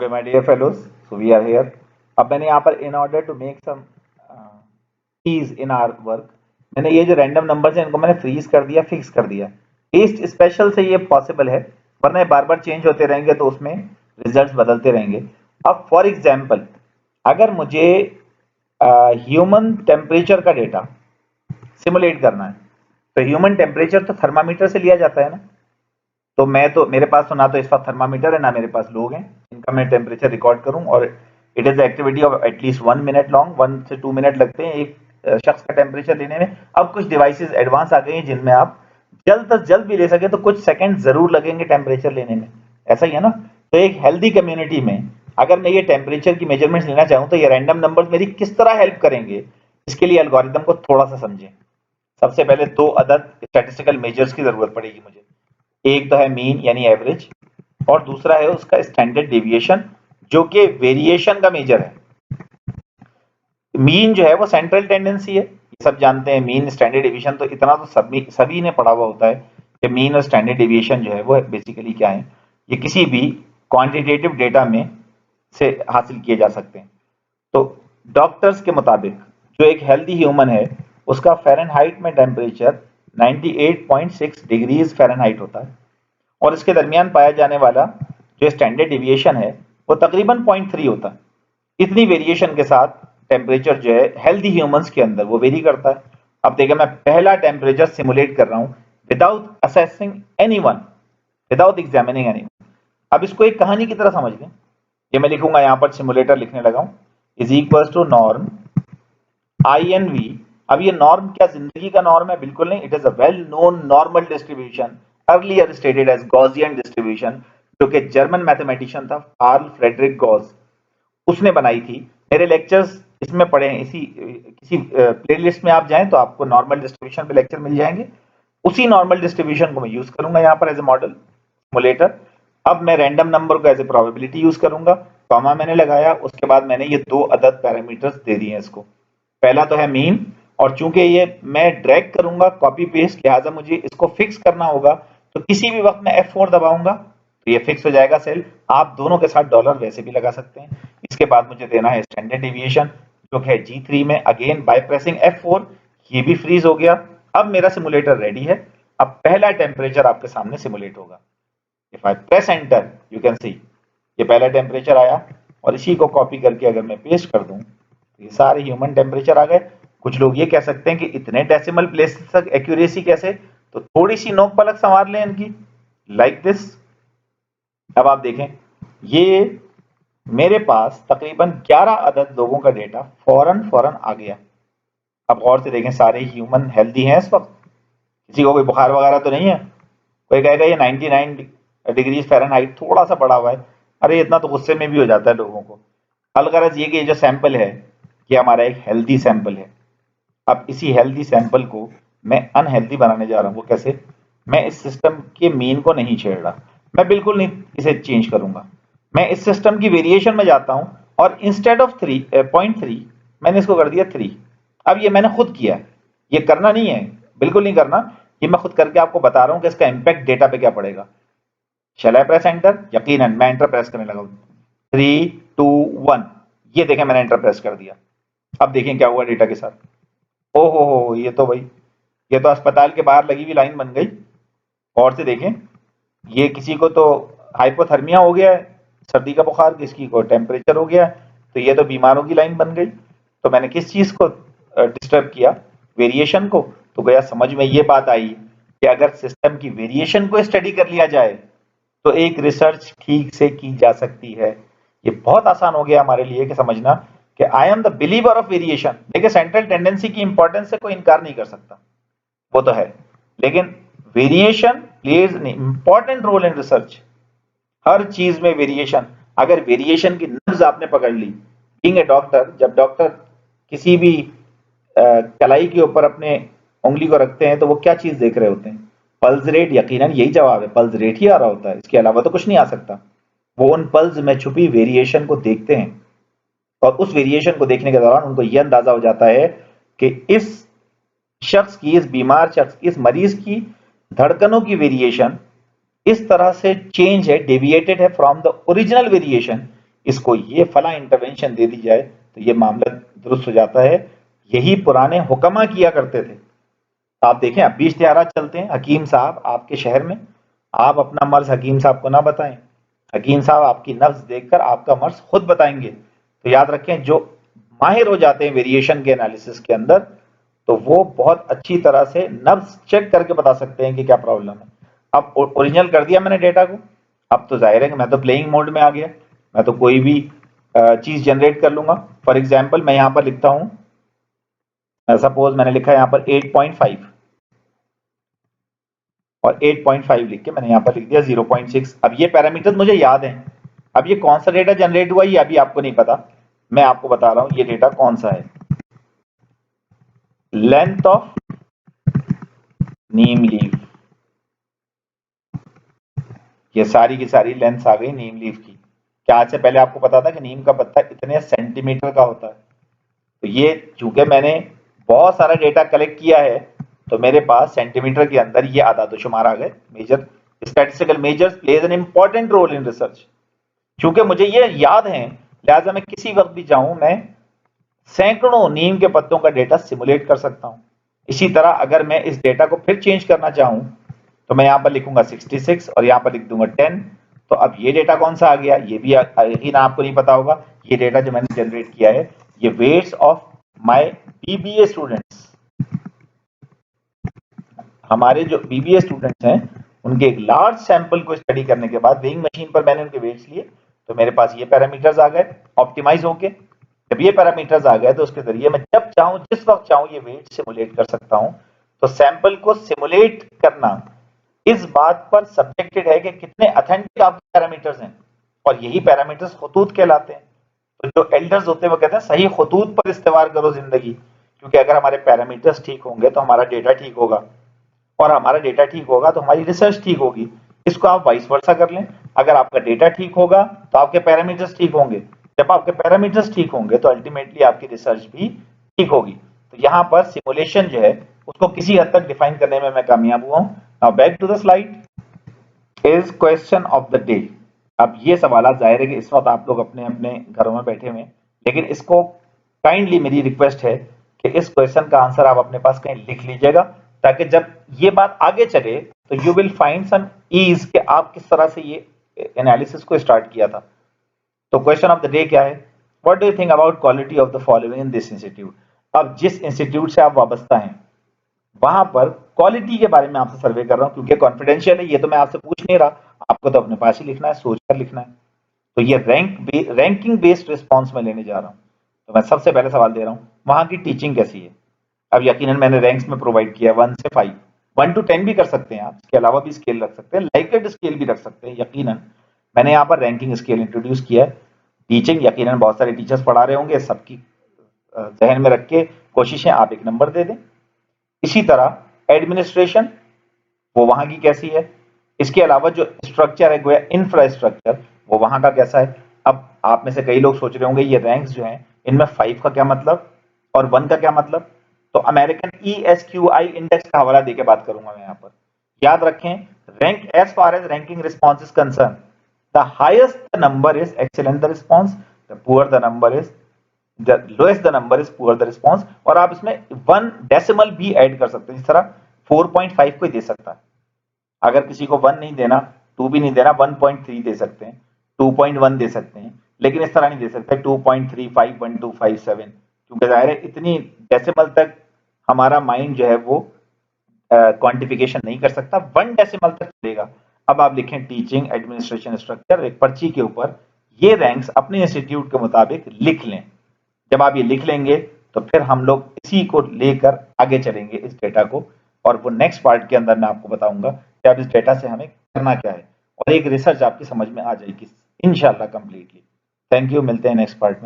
Okay, my dear fellows, so we are here. अब मैंने यहाँ पर in order to make some ease in our work, मैंने ये जो रैंडम नंबर्स हैं इनको मैंने फ्रीज कर दिया, फिक्स कर दिया. ईस्ट स्पेशल से ये पॉसिबल है, वरना ये बार बार चेंज होते रहेंगे तो उसमें रिजल्ट्स बदलते रहेंगे. अब फॉर एग्जाम्पल अगर मुझे ह्यूमन टेम्परेचर का डेटा सिमुलेट करना है तो ह्यूमन टेम्परेचर तो थर्मामीटर से लिया जाता है ना. तो मेरे पास तो ना तो इस वक्त थर्मामीटर है ना मेरे पास लोग हैं इनका मैं टेम्परेचर रिकॉर्ड करूं, और it is activity of at least 1 minute long. 1 से 2 मिनट लगते हैं एक शख्स का टेम्परेचर लेने में. अब कुछ डिवाइसेस एडवांस आ गए हैं जिनमें आप जल्द से जल्द भी ले सके तो कुछ सेकंड जरूर लगेंगे टेम्परेचर लेने में, ऐसा ही है ना. तो एक हेल्दी कम्युनिटी में अगर मैं ये टेम्परेचर की मेजरमेंट्स लेना चाहूँ तो ये रैंडम नंबर्स मेरी किस तरह हेल्प करेंगे, इसके लिए एल्गोरिथम को थोड़ा सा समझें. सबसे पहले 2 अदर स्टैटिस्टिकल मेजर्स की जरूरत पड़ेगी मुझे. एक तो है मीन यानी एवरेज, और दूसरा है उसका स्टैंडर्ड डेविएशन जो कि वेरिएशन का मेजर है. मीन जो है वो सेंट्रल टेंडेंसी है, ये सब जानते हैं. मीन स्टैंडर्ड डेविएशन तो इतना तो सभी ने पढ़ा हुआ होता है कि मीन और स्टैंडर्ड डेविएशन जो है वो बेसिकली क्या है. ये किसी भी क्वांटिटेटिव डेटा में से हासिल किए जा सकते हैं. तो डॉक्टर्स के मुताबिक जो एक हेल्दी ह्यूमन है उसका फ़ारेनहाइट में टेम्परेचर 98.6 डिग्रीज फ़ारेनहाइट होता है, और इसके दरमियान पाया जाने वाला जो स्टैंडर्ड डेविएशन है वो तकरीबन 0.3 होता है. इतनी वेरिएशन के साथ टेम्परेचर जो है हेल्दी ह्यूमंस के अंदर वो वेरी करता है. अब देखिए मैं पहला टेम्परेचर सिमुलेट कर रहा हूं without assessing anyone, without examining anyone. अब इसको एक कहानी की तरह समझ लें. ये मैं लिखूंगा यहां पर, सिमुलेटर लिखने लगा हूं, is equal to norm INV. अब ये नॉर्म क्या जिंदगी का नॉर्म है? बिल्कुल नहीं. It is a well known normal distribution, earlier stated as Gaussian distribution, जो कि जर्मन मैथमेटिशियन था कार्ल फ्रेडरिक गॉस, उसने बनाई थी. मेरे लेक्चर्स इसमें पढ़े हैं, इसी किसी प्लेलिस्ट में आप जाएं तो आपको नॉर्मल डिस्ट्रीब्यूशन पे लेक्चर मिल जाएंगे. उसी नॉर्मल डिस्ट्रीब्यूशन को मैं यूज करूंगा यहाँ पर एज ए मॉडल सिमुलेटर. अब मैं रैंडम नंबर को एज ए प्रोबेबिलिटी यूज करूंगा. कॉमा मैंने लगाया, उसके बाद मैंने ये 2 अदद पैरामीटर्स दे दिए हैं इसको. पहला तो है मीन, और चूंकि ये मैं ड्रैग करूंगा कॉपी पेस्ट, लिहाजा मुझे इसको फिक्स करना होगा. तो किसी भी वक्त मैं F4 दबाऊंगा तो ये फिक्स हो जाएगा सेल. आप दोनों के साथ डॉलर वैसे भी लगा सकते हैं. इसके बाद मुझे देना है स्टैंडर्ड डेविएशन जो है G3 में, अगेन बाय प्रेसिंग F4. ये भी फ्रीज हो गया. अब मेरा सिमुलेटर रेडी है. अब पहला टेम्परेचर आपके सामने सिमुलेट होगा. If I press enter you can see ये पहला टेम्परेचर आया, और इसी को कॉपी करके अगर मैं पेस्ट कर दूं ये सारे ह्यूमन टेम्परेचर आ गए. कुछ लोग ये कह सकते हैं कि इतने डेसिमल प्लेस तक एक्यूरेसी कैसे? तो थोड़ी सी नोक पलक संवार लें इनकी, लाइक दिस. अब आप देखें ये मेरे पास तकरीबन 11 अदद लोगों का डेटा फौरन आ गया. अब गौर से देखें, सारे ह्यूमन हेल्दी हैं इस वक्त, किसी को कोई बुखार वगैरह तो नहीं है. कोई कहेगा ये 99 डिग्री फ़ारेनहाइट थोड़ा सा बढ़ा हुआ है. अरे इतना तो गुस्से में भी हो जाता है लोगों को. अलगरज ये कि ये जो सैंपल है ये हमारा एक हेल्दी सैंपल है. अब इसी हेल्दी सैंपल को मैं अनहेल्दी बनाने जा रहा हूँ. वो कैसे? मैं इस सिस्टम के मीन को नहीं छेड़ रहा, मैं बिल्कुल नहीं इसे चेंज करूंगा. मैं इस सिस्टम की वेरिएशन में जाता हूं और इंस्टेड ऑफ 0.3 मैंने इसको कर दिया 3. अब ये मैंने खुद किया, ये करना नहीं है, बिल्कुल नहीं करना. ये मैं खुद करके आपको बता रहा हूं कि इसका इंपैक्ट डेटा पे क्या पड़ेगा. शैल आई प्रेस एंटर? यकीनन मैं एंटर प्रेस करने लगा. 3 2 1, ये देखें मैंने एंटर प्रेस कर दिया. अब देखें क्या हुआ डेटा के साथ. ओहो, ये तो भाई ये तो अस्पताल के बाहर लगी हुई लाइन बन गई. और से देखें, ये किसी को तो हाइपोथर्मिया हो गया है, सर्दी का बुखार, किसी को टेम्परेचर हो गया है, तो ये तो बीमारों की लाइन बन गई. तो मैंने किस चीज को डिस्टर्ब किया? वेरिएशन को. तो गया समझ में ये बात आई कि अगर सिस्टम की वेरिएशन को स्टडी कर लिया जाए तो एक रिसर्च ठीक से की जा सकती है. ये बहुत आसान हो गया हमारे लिए कि समझना कि I am the believer of variation. देखिए सेंट्रल टेंडेंसी की इंपॉर्टेंस से कोई इनकार नहीं कर सकता, वो तो है, लेकिन variation plays an important role in research. हर चीज में वेरिएशन. अगर वेरिएशन की नब्ज आपने पकड़ ली, बीइंग ए डॉक्टर, जब डॉक्टर किसी भी कलाई के ऊपर अपने उंगली को रखते हैं तो वो क्या चीज देख रहे होते हैं? Pulse rate. यकीनन यही जवाब है, पल्स रेट ही आ रहा होता है, इसके अलावा तो कुछ नहीं आ सकता. वो उन पल्स में छुपी वेरिएशन को देखते हैं, और उस वेरिएशन को देखने के दौरान उनको यह अंदाजा हो जाता है कि इस शख्स की, इस बीमार शख्स, इस मरीज की धड़कनों की वेरिएशन इस तरह से चेंज है, डेविएटेड है फ्रॉम द ओरिजिनल वेरिएशन, इसको ये फला इंटरवेंशन दे दी जाए तो ये मामला दुरुस्त हो जाता है। यही पुराने हुक्मा किया करते थे। आप देखें अब भी इश्तिहारात चलते हैं, हकीम साहब आपके शहर में, आप अपना मर्ज हकीम साहब को ना बताएं, हकीम साहब आपकी नब्ज देखकर आपका मर्ज खुद बताएंगे। तो याद रखें, जो माहिर हो जाते हैं वेरिएशन के एनालिसिस के अंदर, तो वो बहुत अच्छी तरह से नब्ज चेक करके बता सकते हैं कि क्या प्रॉब्लम है। अब ओरिजिनल कर दिया मैंने डेटा को, अब तो जाहिर है कि मैं तो प्लेइंग मोड में आ गया, मैं तो कोई भी चीज जनरेट कर लूंगा। फॉर एग्जाम्पल मैं यहां पर लिखता हूं, सपोज मैंने लिखा है यहां पर 8.5 और 8.5 लिख के मैंने यहां पर लिख दिया 0.6। अब ये पैरामीटर मुझे याद है। अब ये कौन सा डेटा जनरेट हुआ ये अभी आपको नहीं पता, मैं आपको बता रहा हूं ये डेटा कौन सा है। लेंथ ऑफ नीम लीफ, ये सारी की सारी लेंथ आ गई नीम लीफ की। क्या आज से पहले आपको पता था कि नीम का पत्ता इतने सेंटीमीटर का होता है? तो ये चूंकि मैंने बहुत सारा डेटा कलेक्ट किया है, तो मेरे पास सेंटीमीटर के अंदर ये आदाद शुमार आ गए। Major statistical measures plays an important role in research. चूंकि मुझे ये याद है, लिहाजा मैं किसी वक्त भी जाऊं, मैं सैकड़ों नीम के पत्तों का डेटा सिमुलेट कर सकता हूं। इसी तरह अगर मैं इस डेटा को फिर चेंज करना चाहूं, तो मैं यहां पर लिखूंगा 66 और यहां पर लिख दूंगा 10। तो अब ये डेटा कौन सा आ गया, ये भी यकीन आपको नहीं पता होगा। ये डेटा जो मैंने जनरेट किया है, ये weights of my BBA students, हमारे जो बीबीए स्टूडेंट्स हैं उनके एक लार्ज सैंपल को स्टडी करने के बाद वेइंग मशीन पर मैंने उनके वेट्स लिए, तो मेरे पास ये पैरामीटर्स आ गए ऑप्टिमाइज होके। जब ये पैरामीटर्स आ गए तो उसके जरिए मैं जब चाहूं जिस वक्त चाहूं ये वेट सिमुलेट कर सकता हूं। तो सैंपल को सिमुलेट करना इस बात पर सब्जेक्टेड है कि कितने ऑथेंटिक आपके पैरामीटर्स हैं, और यही पैरामीटर्स खतूत कहलाते हैं। तो जो एल्डर्स होते हैं वो कहते हैं सही खतूत पर इस्तेवार करो जिंदगी, क्योंकि अगर हमारे पैरामीटर्स ठीक होंगे तो हमारा डेटा ठीक होगा, और हमारा डेटा ठीक होगा तो हमारी रिसर्च ठीक होगी। इसको आप वाइस वर्सा कर लें, अगर आपका डेटा ठीक होगा तो आपके पैरामीटर्स ठीक होंगे, जब आपके पैरामीटर्स ठीक होंगे तो अल्टीमेटली आपकी रिसर्च भी ठीक होगी। तो यहाँ पर सिमुलेशन जो है उसको किसी हद तक डिफाइन करने में मैं कामयाब हुआ हूं। Now back to the slide, is question of the day. अब ये सवाल जाहिर है कि इस वक्त आप लोग अपने अपने घरों में बैठे हुए, लेकिन इसको काइंडली मेरी रिक्वेस्ट है कि इस क्वेश्चन का आंसर आप अपने पास कहीं लिख लीजिएगा, ताकि जब ये बात आगे चले तो you will find some ease कि आप किस तरह से ये एनालिसिस को स्टार्ट किया था। तो क्वेश्चन ऑफ द डे क्या है, what do you think about quality of the following in this institute. अब जिस इंस्टीट्यूट से आप वाबस्ता हैं वहां पर क्वालिटी के बारे में आपसे सर्वे कर रहा हूं, क्योंकि कॉन्फिडेंशियल है, ये तो मैं आपसे पूछ नहीं रहा, आपको तो अपने पास ही लिखना है, सोचकर लिखना है। तो ये रैंकिंग बेस्ड रिस्पॉन्स में लेने जा रहा हूं। तो मैं सबसे पहले सवाल दे रहा हूं, वहां की टीचिंग कैसी है। अब यकीनन मैंने रैंक्स में प्रोवाइड किया 1 से 5, 1 to 10 भी कर सकते हैं आप, इसके अलावा भी स्केल रख सकते हैं, लाइकेड स्केल भी रख सकते हैं। यकीनन मैंने यहाँ पर रैंकिंग स्केल इंट्रोड्यूस किया है। टीचिंग यकीनन बहुत सारे टीचर्स पढ़ा रहे होंगे, सबकी जहन में रख के कोशिश है आप एक नंबर दे दें। इसी तरह एडमिनिस्ट्रेशन वो वहां की कैसी है, इसके अलावा जो स्ट्रक्चर है गोया इंफ्रास्ट्रक्चर वो वहां का कैसा है। अब आप में से कई लोग सोच रहे होंगे ये रैंक्स जो हैं इनमें 5 का क्या मतलब और 1 का क्या मतलब। तो अमेरिकन ESQI इंडेक्स का हवाला देके बात करूंगा मैं यहाँ पर। याद रखें, rank as far as ranking response is concern, the highest the number is excellent the response, the poor the number is the lowest the number is poor the response। और आप इसमें 1 डेसिमल भी ऐड कर सकते हैं, जिस तरह 4.5 कोई दे सकता है, अगर किसी को 1 नहीं देना, 2 भी नहीं देना, 1.3 दे सकते हैं, 2.1 दे सकते हैं, लेकिन इस तरह नहीं दे सकते 2.35 1257, क्योंकि जाहिर है इतनी डेसिमल तक हमारा माइंड जो है वो क्वांटिफिकेशन नहीं कर सकता, 1 डेसिमल तक चलेगा। अब आप लिखें टीचिंग एडमिनिस्ट्रेशन स्ट्रक्चर, एक पर्ची के ऊपर ये रैंक्स अपने इंस्टीट्यूट के मुताबिक लिख लें। जब आप ये लिख लेंगे तो फिर हम लोग इसी को लेकर आगे चलेंगे इस डेटा को, और वो नेक्स्ट पार्ट के अंदर मैं आपको बताऊंगा कि अब इस डेटा से हमें करना क्या है, और एक रिसर्च आपकी समझ में आ जाएगी इंशाल्लाह कंप्लीटली। थैंक यू, मिलते हैं नेक्स्ट पार्ट में।